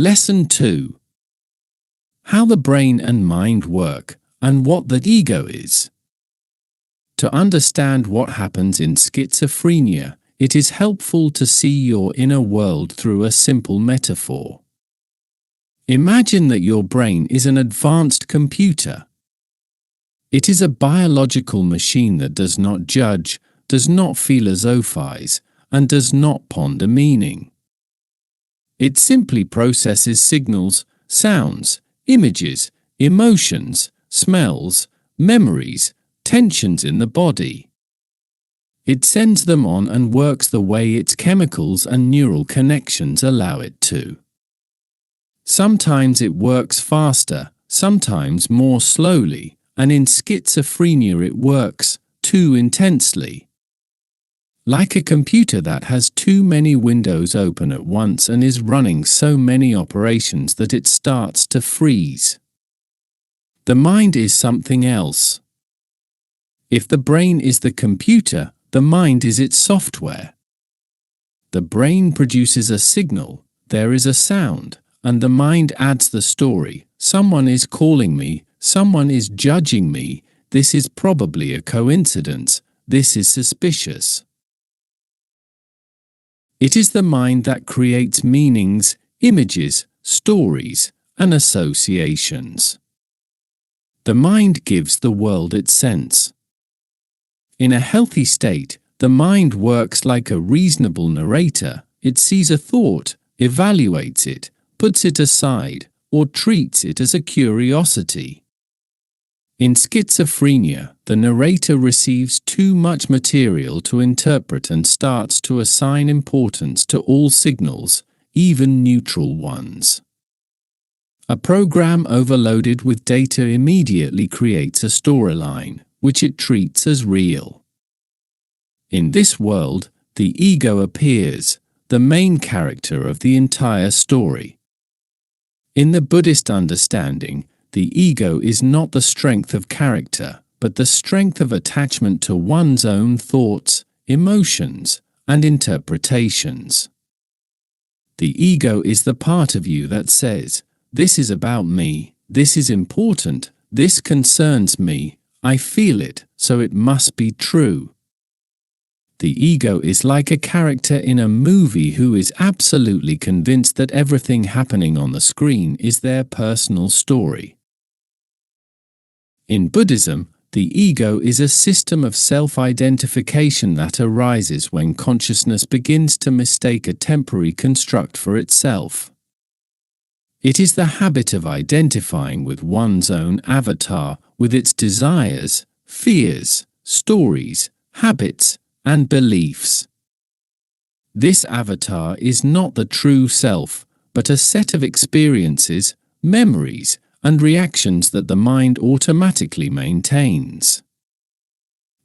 Lesson 2. How the brain and mind work, and what the ego is. To understand what happens in schizophrenia, it is helpful to see your inner world through a simple metaphor. Imagine that your brain is an advanced computer. It is a biological machine that does not judge, does not philosophize, and does not ponder meaning. It simply processes signals, sounds, images, emotions, smells, memories, tensions in the body. It sends them on and works the way its chemicals and neural connections allow it to. Sometimes it works faster, sometimes more slowly, and in schizophrenia it works too intensely. Like a computer that has too many windows open at once and is running so many operations that it starts to freeze. The mind is something else. If the brain is the computer, the mind is its software. The brain produces a signal, there is a sound, and the mind adds the story. Someone is calling me, someone is judging me, this is probably a coincidence, this is suspicious. It is the mind that creates meanings, images, stories, and associations. The mind gives the world its sense. In a healthy state, the mind works like a reasonable narrator. It sees a thought, evaluates it, puts it aside, or treats it as a curiosity. In schizophrenia, the narrator receives too much material to interpret and starts to assign importance to all signals, even neutral ones. A program overloaded with data immediately creates a storyline, which it treats as real. In this world, the ego appears, the main character of the entire story. In the Buddhist understanding, the ego is not the strength of character, but the strength of attachment to one's own thoughts, emotions, and interpretations. The ego is the part of you that says, "This is about me, this is important, this concerns me, I feel it, so it must be true." The ego is like a character in a movie who is absolutely convinced that everything happening on the screen is their personal story. In Buddhism, the ego is a system of self-identification that arises when consciousness begins to mistake a temporary construct for itself. It is the habit of identifying with one's own avatar, with its desires, fears, stories, habits, and beliefs. This avatar is not the true self, but a set of experiences, memories, and reactions that the mind automatically maintains.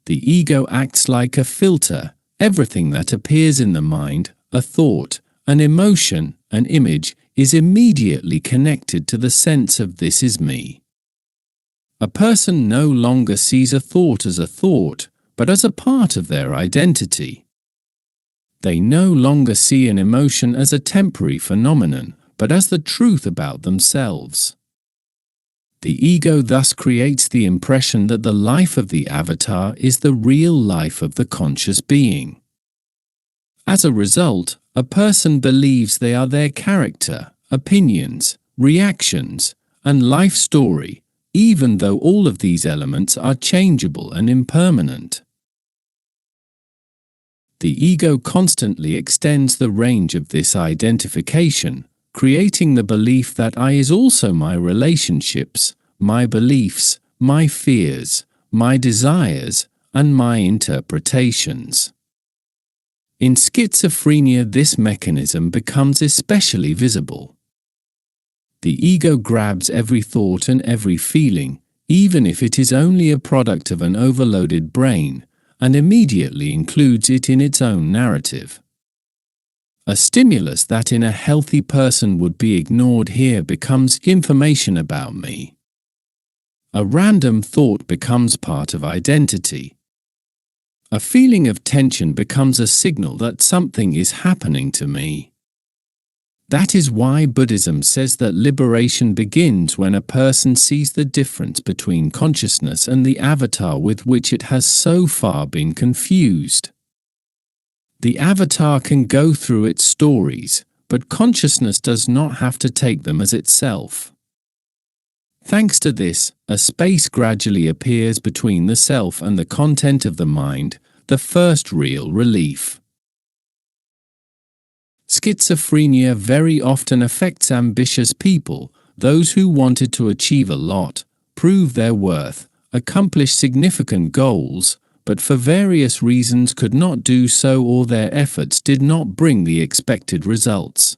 The ego acts like a filter. Everything that appears in the mind, a thought, an emotion, an image, is immediately connected to the sense of "this is me." A person no longer sees a thought as a thought, but as a part of their identity. They no longer see an emotion as a temporary phenomenon, but as the truth about themselves. The ego thus creates the impression that the life of the avatar is the real life of the conscious being. As a result, a person believes they are their character, opinions, reactions, and life story, even though all of these elements are changeable and impermanent. The ego constantly extends the range of this identification, creating the belief that I is also my relationships, my beliefs, my fears, my desires, and my interpretations. In schizophrenia, this mechanism becomes especially visible. The ego grabs every thought and every feeling, even if it is only a product of an overloaded brain, and immediately includes it in its own narrative. A stimulus that in a healthy person would be ignored here becomes information about me. A random thought becomes part of identity. A feeling of tension becomes a signal that something is happening to me. That is why Buddhism says that liberation begins when a person sees the difference between consciousness and the avatar with which it has so far been confused. The avatar can go through its stories, but consciousness does not have to take them as itself. Thanks to this, a space gradually appears between the self and the content of the mind, the first real relief. Schizophrenia very often affects ambitious people, those who wanted to achieve a lot, prove their worth, accomplish significant goals, but for various reasons could not do so or their efforts did not bring the expected results.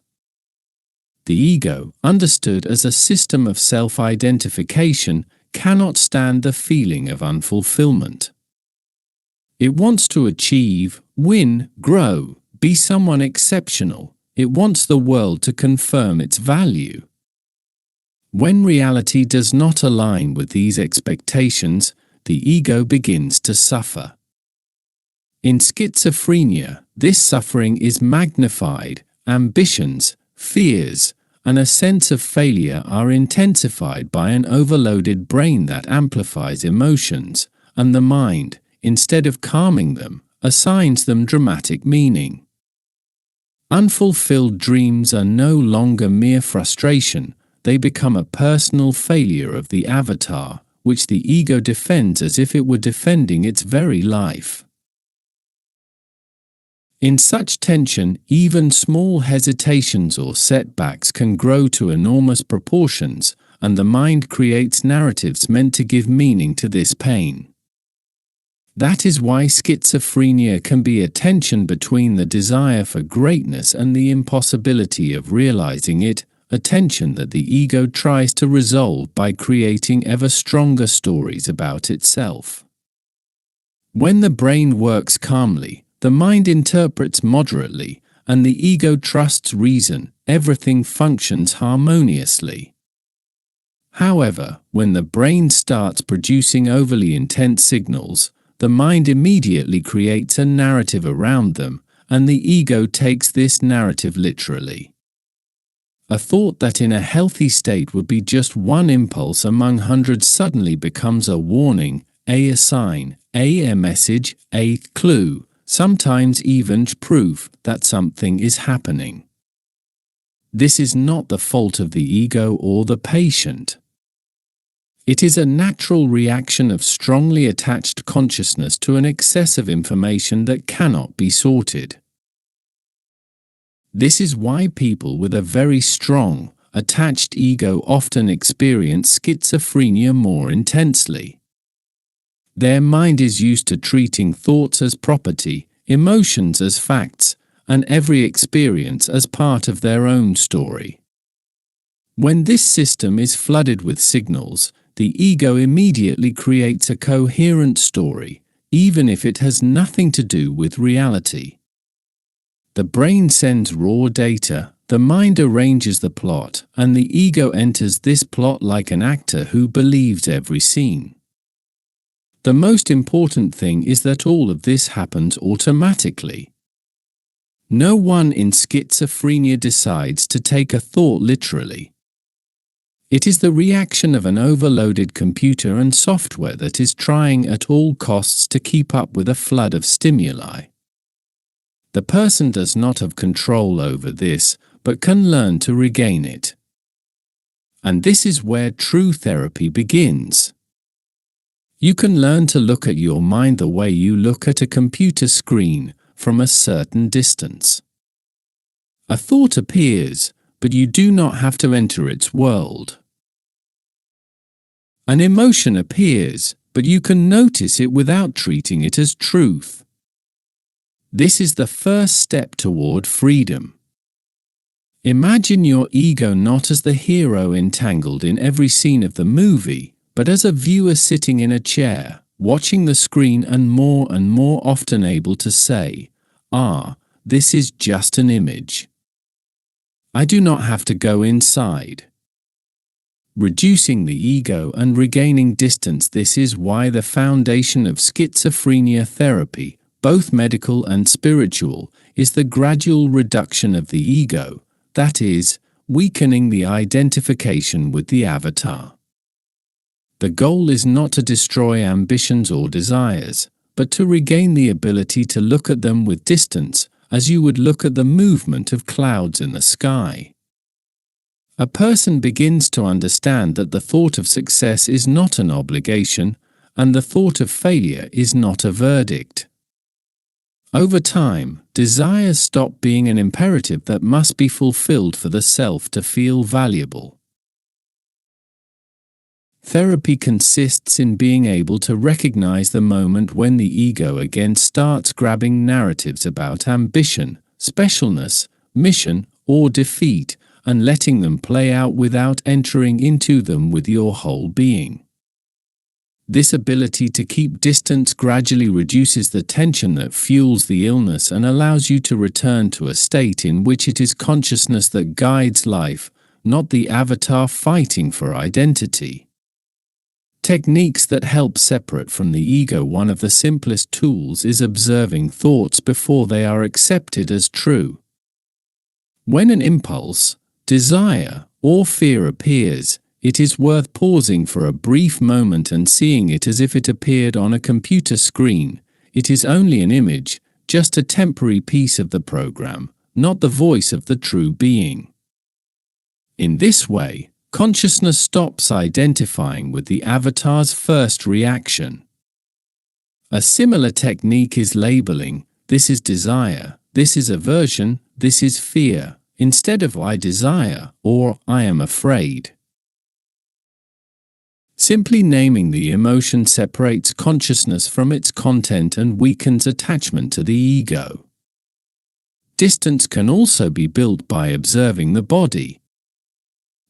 The ego, understood as a system of self-identification, cannot stand the feeling of unfulfillment. It wants to achieve, win, grow, be someone exceptional. It wants the world to confirm its value. When reality does not align with these expectations, the ego begins to suffer. In schizophrenia, this suffering is magnified, ambitions, fears, and a sense of failure are intensified by an overloaded brain that amplifies emotions, and the mind, instead of calming them, assigns them dramatic meaning. Unfulfilled dreams are no longer mere frustration, they become a personal failure of the avatar, which the ego defends as if it were defending its very life. In such tension, even small hesitations or setbacks can grow to enormous proportions, and the mind creates narratives meant to give meaning to this pain. That is why schizophrenia can be a tension between the desire for greatness and the impossibility of realizing it, a tension that the ego tries to resolve by creating ever stronger stories about itself. When the brain works calmly, the mind interprets moderately, and the ego trusts reason, everything functions harmoniously. However, when the brain starts producing overly intense signals, the mind immediately creates a narrative around them, and the ego takes this narrative literally. A thought that in a healthy state would be just one impulse among hundreds suddenly becomes a warning, a sign, a message, a clue, sometimes even proof that something is happening. This is not the fault of the ego or the patient. It is a natural reaction of strongly attached consciousness to an excess of information that cannot be sorted. This is why people with a very strong, attached ego often experience schizophrenia more intensely. Their mind is used to treating thoughts as property, emotions as facts, and every experience as part of their own story. When this system is flooded with signals, the ego immediately creates a coherent story, even if it has nothing to do with reality. The brain sends raw data, the mind arranges the plot, and the ego enters this plot like an actor who believes every scene. The most important thing is that all of this happens automatically. No one in schizophrenia decides to take a thought literally. It is the reaction of an overloaded computer and software that is trying at all costs to keep up with a flood of stimuli. The person does not have control over this, but can learn to regain it. And this is where true therapy begins. You can learn to look at your mind the way you look at a computer screen, from a certain distance. A thought appears, but you do not have to enter its world. An emotion appears, but you can notice it without treating it as truth. This is the first step toward freedom. Imagine your ego not as the hero entangled in every scene of the movie, but as a viewer sitting in a chair, watching the screen and more often able to say, this is just an image. I do not have to go inside. Reducing the ego and regaining distance. This is why the foundation of schizophrenia therapy, both medical and spiritual, is the gradual reduction of the ego, that is, weakening the identification with the avatar. The goal is not to destroy ambitions or desires, but to regain the ability to look at them with distance, as you would look at the movement of clouds in the sky. A person begins to understand that the thought of success is not an obligation, and the thought of failure is not a verdict. Over time, desires stop being an imperative that must be fulfilled for the self to feel valuable. Therapy consists in being able to recognize the moment when the ego again starts grabbing narratives about ambition, specialness, mission, or defeat, and letting them play out without entering into them with your whole being. This ability to keep distance gradually reduces the tension that fuels the illness and allows you to return to a state in which it is consciousness that guides life, not the avatar fighting for identity. Techniques that help separate from the ego. One of the simplest tools is observing thoughts before they are accepted as true. When an impulse, desire, or fear appears, it is worth pausing for a brief moment and seeing it as if it appeared on a computer screen. It is only an image, just a temporary piece of the program, not the voice of the true being. In this way, consciousness stops identifying with the avatar's first reaction. A similar technique is labeling: this is desire, this is aversion, this is fear, instead of I desire or I am afraid. Simply naming the emotion separates consciousness from its content and weakens attachment to the ego. Distance can also be built by observing the body.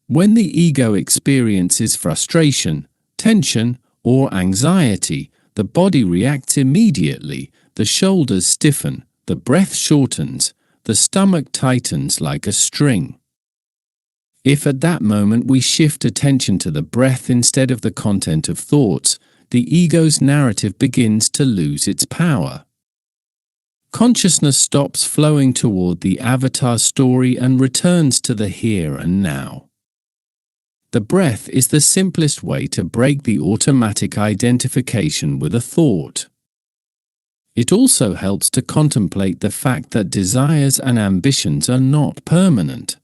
When the ego experiences frustration, tension, or anxiety, the body reacts immediately. The shoulders stiffen, the breath shortens, the stomach tightens like a string. If at that moment we shift attention to the breath instead of the content of thoughts, the ego's narrative begins to lose its power. Consciousness stops flowing toward the avatar story and returns to the here and now. The breath is the simplest way to break the automatic identification with a thought. It also helps to contemplate the fact that desires and ambitions are not permanent.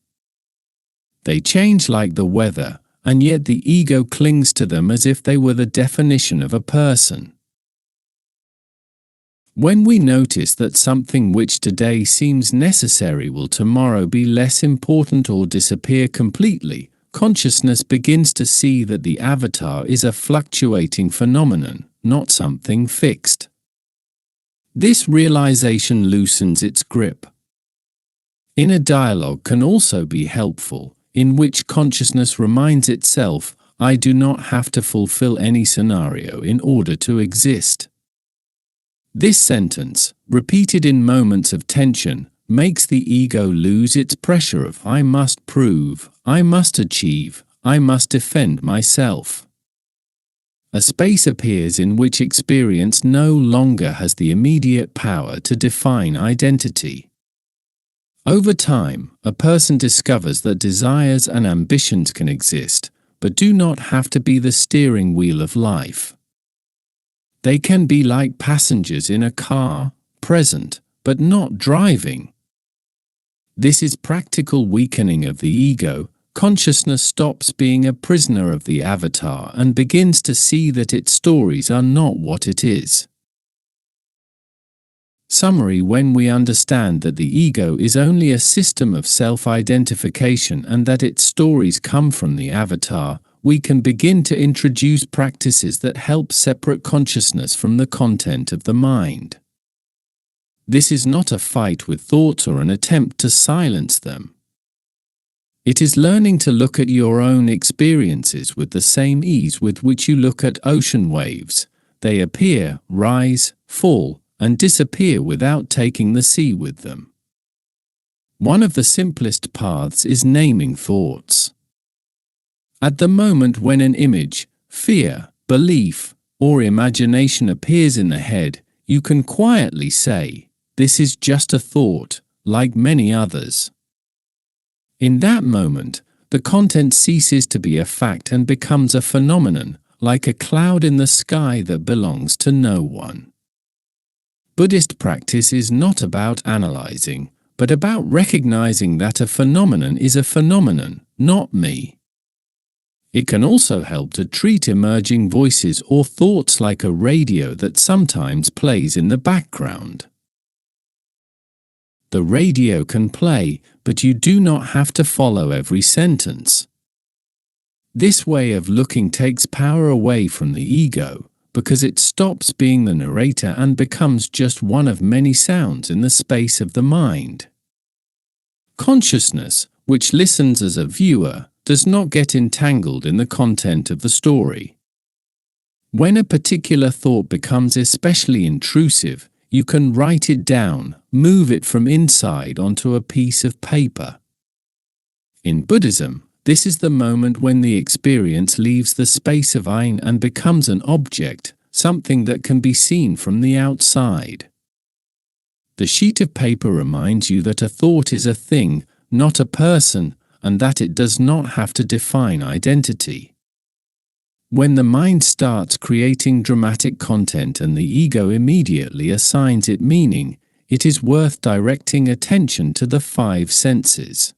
They change like the weather, and yet the ego clings to them as if they were the definition of a person. When we notice that something which today seems necessary will tomorrow be less important or disappear completely, consciousness begins to see that the avatar is a fluctuating phenomenon, not something fixed. This realization loosens its grip. Inner dialogue can also be helpful, in which consciousness reminds itself, I do not have to fulfill any scenario in order to exist. This sentence, repeated in moments of tension, makes the ego lose its pressure of I must prove, I must achieve, I must defend myself. A space appears in which experience no longer has the immediate power to define identity. Over time, a person discovers that desires and ambitions can exist, but do not have to be the steering wheel of life. They can be like passengers in a car, present, but not driving. This is practical weakening of the ego. Consciousness stops being a prisoner of the avatar and begins to see that its stories are not what it is. Summary: when we understand that the ego is only a system of self-identification and that its stories come from the avatar, we can begin to introduce practices that help separate consciousness from the content of the mind. This is not a fight with thoughts or an attempt to silence them. It is learning to look at your own experiences with the same ease with which you look at ocean waves. They appear, rise, fall, and disappear without taking the sea with them. One of the simplest paths is naming thoughts. At the moment when an image, fear, belief, or imagination appears in the head, you can quietly say, "This is just a thought, like many others." In that moment, the content ceases to be a fact and becomes a phenomenon, like a cloud in the sky that belongs to no one. Buddhist practice is not about analyzing, but about recognizing that a phenomenon is a phenomenon, not me. It can also help to treat emerging voices or thoughts like a radio that sometimes plays in the background. The radio can play, but you do not have to follow every sentence. This way of looking takes power away from the ego, because it stops being the narrator and becomes just one of many sounds in the space of the mind. Consciousness, which listens as a viewer, does not get entangled in the content of the story. When a particular thought becomes especially intrusive, you can write it down, move it from inside onto a piece of paper. In Buddhism, this is the moment when the experience leaves the space of Ein and becomes an object, something that can be seen from the outside. The sheet of paper reminds you that a thought is a thing, not a person, and that it does not have to define identity. When the mind starts creating dramatic content and the ego immediately assigns it meaning, it is worth directing attention to the 5 senses.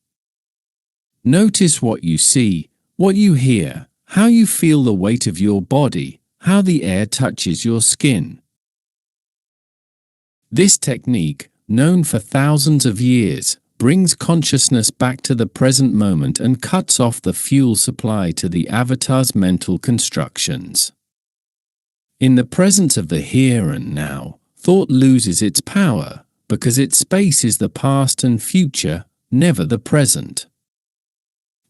Notice what you see, what you hear, how you feel the weight of your body, how the air touches your skin. This technique, known for thousands of years, brings consciousness back to the present moment and cuts off the fuel supply to the avatar's mental constructions. In the presence of the here and now, thought loses its power, because its space is the past and future, never the present.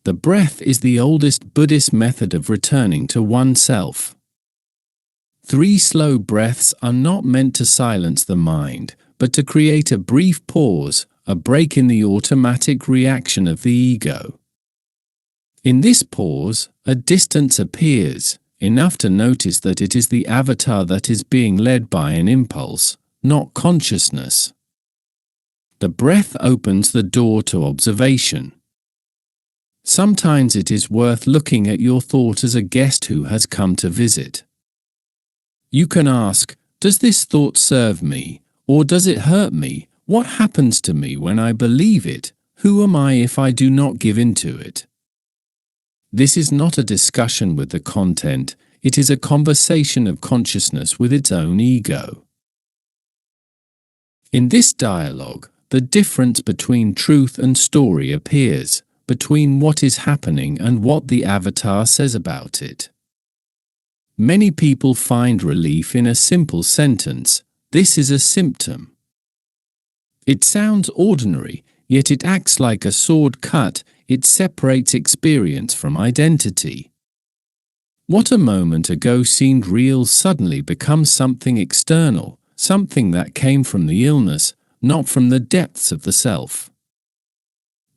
The breath is the oldest Buddhist method of returning to oneself. 3 slow breaths are not meant to silence the mind, but to create a brief pause, a break in the automatic reaction of the ego. In this pause, a distance appears, enough to notice that it is the avatar that is being led by an impulse, not consciousness. The breath opens the door to observation. Sometimes it is worth looking at your thought as a guest who has come to visit. You can ask, does this thought serve me, or does it hurt me? What happens to me when I believe it? Who am I if I do not give in to it? This is not a discussion with the content, it is a conversation of consciousness with its own ego. In this dialogue, the difference between truth and story appears, between what is happening and what the avatar says about it. Many people find relief in a simple sentence, "This is a symptom." It sounds ordinary, yet it acts like a sword cut, it separates experience from identity. What a moment ago seemed real suddenly becomes something external, something that came from the illness, not from the depths of the self.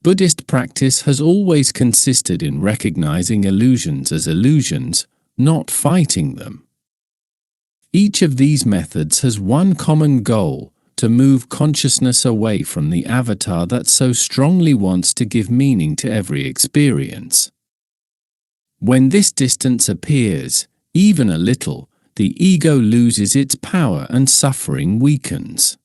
Buddhist practice has always consisted in recognizing illusions as illusions, not fighting them. Each of these methods has one common goal: to move consciousness away from the avatar that so strongly wants to give meaning to every experience. When this distance appears, even a little, the ego loses its power and suffering weakens.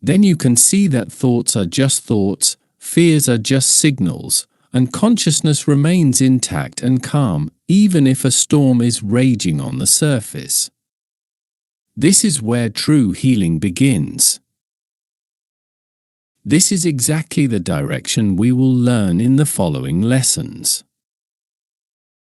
Then you can see that thoughts are just thoughts, fears are just signals, and consciousness remains intact and calm, even if a storm is raging on the surface. This is where true healing begins. This is exactly the direction we will learn in the following lessons.